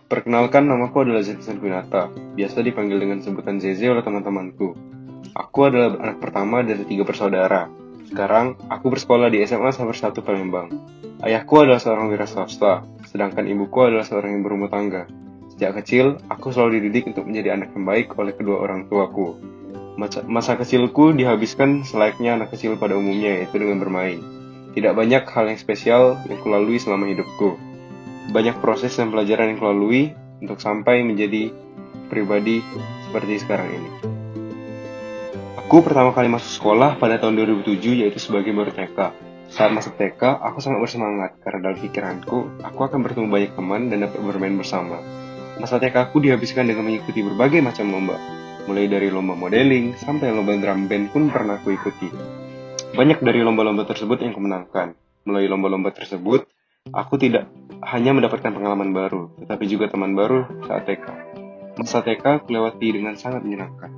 Perkenalkan, namaku adalah Zefson Pinata, biasa dipanggil dengan sebutan Zeze oleh teman-temanku. Aku adalah anak pertama dari 3 bersaudara. Sekarang, aku bersekolah di SMA Sabar 1 Palembang. Ayahku adalah seorang wira swasta, sedangkan ibuku adalah seorang ibu rumah tangga. Sejak kecil, aku selalu dididik untuk menjadi anak yang baik oleh kedua orang tuaku. Masa kecilku dihabiskan selayaknya anak kecil pada umumnya, yaitu dengan bermain. Tidak banyak hal yang spesial yang kulalui selama hidupku. Banyak proses dan pelajaran yang kulalui untuk sampai menjadi pribadi seperti sekarang ini. Aku pertama kali masuk sekolah pada tahun 2007, yaitu sebagai murid TK. Saat masuk TK, aku sangat bersemangat karena dalam pikiranku, aku akan bertemu banyak teman dan dapat bermain bersama. Masa TK aku dihabiskan dengan mengikuti berbagai macam lomba, mulai dari lomba modeling sampai lomba drum band pun pernah aku ikuti. Banyak dari lomba-lomba tersebut yang kumenangkan. Melalui lomba-lomba tersebut, aku tidak hanya mendapatkan pengalaman baru, tetapi juga teman baru saat TK. Masa TK kulewati dengan sangat menyenangkan.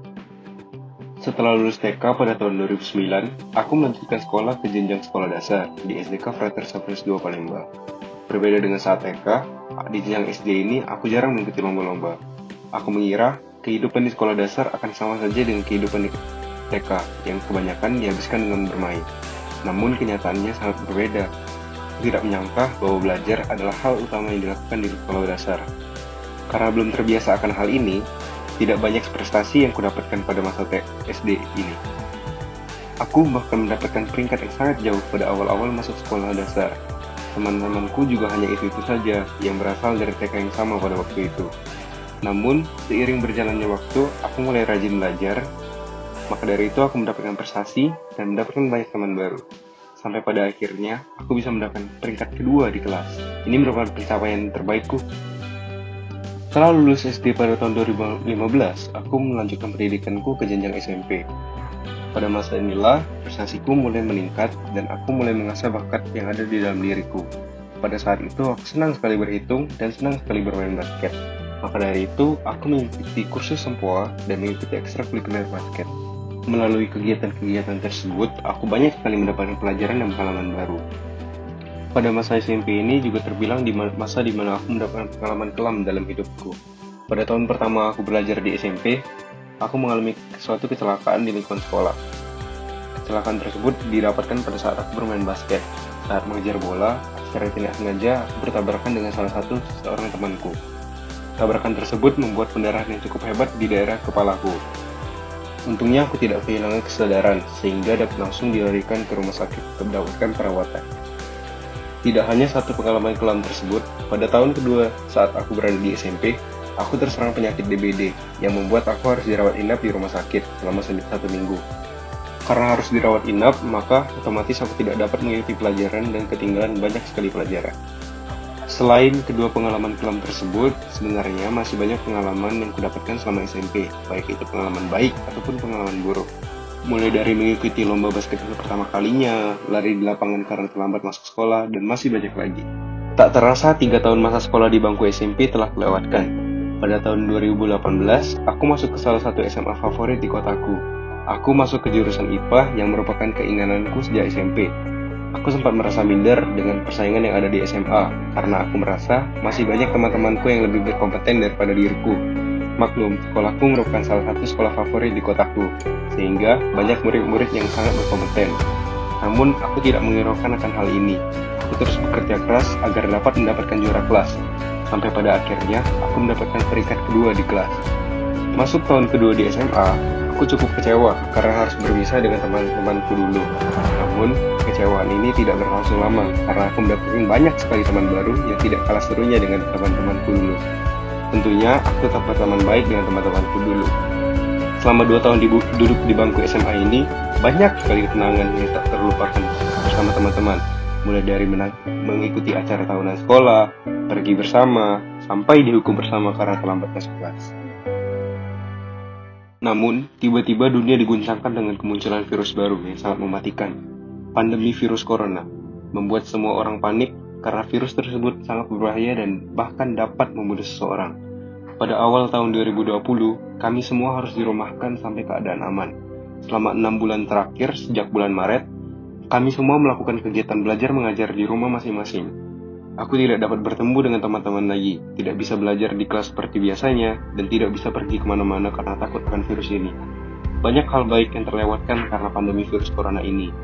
Setelah lulus TK pada tahun 2009, aku melanjutkan sekolah ke jenjang sekolah dasar di SDK Frater Sapres 2 Palembang. Berbeda dengan saat TK, di jenjang SD ini aku jarang mengikuti lomba-lomba. Aku mengira kehidupan di sekolah dasar akan sama saja dengan kehidupan di TK yang kebanyakan dihabiskan dengan bermain. Namun kenyataannya sangat berbeda. Aku tidak menyangka bahwa belajar adalah hal utama yang dilakukan di sekolah dasar. Karena belum terbiasa akan hal ini, tidak banyak prestasi yang kudapatkan pada masa SD ini. Aku bahkan mendapatkan peringkat yang sangat jauh pada awal-awal masuk sekolah dasar. Teman-temanku juga hanya itu-itu saja yang berasal dari TK yang sama pada waktu itu. Namun, seiring berjalannya waktu, aku mulai rajin belajar. Maka dari itu aku mendapatkan prestasi dan mendapatkan banyak teman baru. Sampai pada akhirnya, aku bisa mendapatkan peringkat kedua di kelas. Ini merupakan pencapaian terbaikku. Setelah lulus SD pada tahun 2015, aku melanjutkan pendidikanku ke jenjang SMP. Pada masa inilah, prestasiku mulai meningkat dan aku mulai mengasah bakat yang ada di dalam diriku. Pada saat itu, aku senang sekali berhitung dan senang sekali bermain basket. Maka dari itu, aku mengikuti kursus sempoa dan mengikuti ekstrakurikuler basket. Melalui kegiatan-kegiatan tersebut, aku banyak sekali mendapatkan pelajaran dan pengalaman baru. Pada masa SMP ini juga terbilang di masa di mana aku mendapatkan pengalaman kelam dalam hidupku. Pada tahun pertama aku belajar di SMP, aku mengalami suatu kecelakaan di lingkungan sekolah. Kecelakaan tersebut didapatkan pada saat aku bermain basket. Saat mengejar bola, secara tidak sengaja aku bertabrakan dengan salah satu seorang temanku. Tabrakan tersebut membuat pendarahan yang cukup hebat di daerah kepalaku. Untungnya aku tidak kehilangan kesadaran, sehingga dapat langsung dilarikan ke rumah sakit untuk mendapatkan perawatan. Tidak hanya satu pengalaman kelam tersebut, pada tahun kedua saat aku berada di SMP, aku terserang penyakit DBD yang membuat aku harus dirawat inap di rumah sakit selama 1 minggu. Karena harus dirawat inap, maka otomatis aku tidak dapat mengikuti pelajaran dan ketinggalan banyak sekali pelajaran. Selain kedua pengalaman kelam tersebut, sebenarnya masih banyak pengalaman yang kudapatkan selama SMP, baik itu pengalaman baik ataupun pengalaman buruk. Mulai dari mengikuti lomba basket untuk pertama kalinya, lari di lapangan karena terlambat masuk sekolah, dan masih banyak lagi. Tak terasa 3 tahun masa sekolah di bangku SMP telah kelewatkan. Pada tahun 2018, aku masuk ke salah satu SMA favorit di kotaku. Aku masuk ke jurusan IPA yang merupakan keinginanku sejak SMP. Aku sempat merasa minder dengan persaingan yang ada di SMA, karena aku merasa masih banyak teman-temanku yang lebih berkompeten daripada diriku. Maklum, sekolahku merupakan salah satu sekolah favorit di kotaku, sehingga banyak murid-murid yang sangat berkompeten. Namun, aku tidak menghiraukan akan hal ini. Aku terus bekerja keras agar dapat mendapatkan juara kelas. Sampai pada akhirnya, aku mendapatkan peringkat kedua di kelas. Masuk tahun kedua di SMA, aku cukup kecewa karena harus berpisah dengan teman-temanku dulu. Namun, kecewaan ini tidak berlangsung lama karena aku mendapatkan banyak sekali teman baru yang tidak kalah serunya dengan teman-temanku dulu. Tentunya, aku tetap berteman baik dengan teman-temanku dulu. Selama 2 tahun duduk di bangku SMA ini, banyak sekali kenangan yang tak terlupakan bersama teman-teman. Mulai dari mengikuti acara tahunan sekolah, pergi bersama, sampai dihukum bersama karena terlambat masuk kelas. Namun, tiba-tiba dunia diguncangkan dengan kemunculan virus baru yang sangat mematikan. Pandemi virus corona membuat semua orang panik karena virus tersebut sangat berbahaya dan bahkan dapat membunuh seseorang. Pada awal tahun 2020, kami semua harus dirumahkan sampai keadaan aman. Selama 6 bulan terakhir sejak bulan Maret, kami semua melakukan kegiatan belajar mengajar di rumah masing-masing. Aku tidak dapat bertemu dengan teman-teman lagi, tidak bisa belajar di kelas seperti biasanya, dan tidak bisa pergi kemana-mana karena takut akan virus ini. Banyak hal baik yang terlewatkan karena pandemi virus corona ini.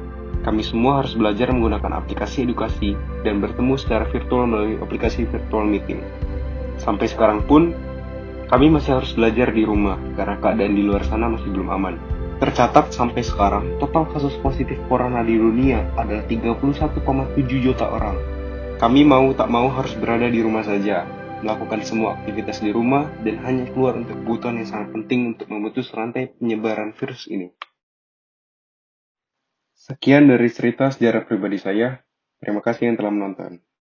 Kami semua harus belajar menggunakan aplikasi edukasi dan bertemu secara virtual melalui aplikasi virtual meeting. Sampai sekarang pun, kami masih harus belajar di rumah karena keadaan di luar sana masih belum aman. Tercatat sampai sekarang, total kasus positif corona di dunia adalah 31,7 juta orang. Kami mau tak mau harus berada di rumah saja, melakukan semua aktivitas di rumah, dan hanya keluar untuk kebutuhan yang sangat penting untuk memutus rantai penyebaran virus ini. Sekian dari cerita sejarah pribadi saya. Terima kasih yang telah menonton.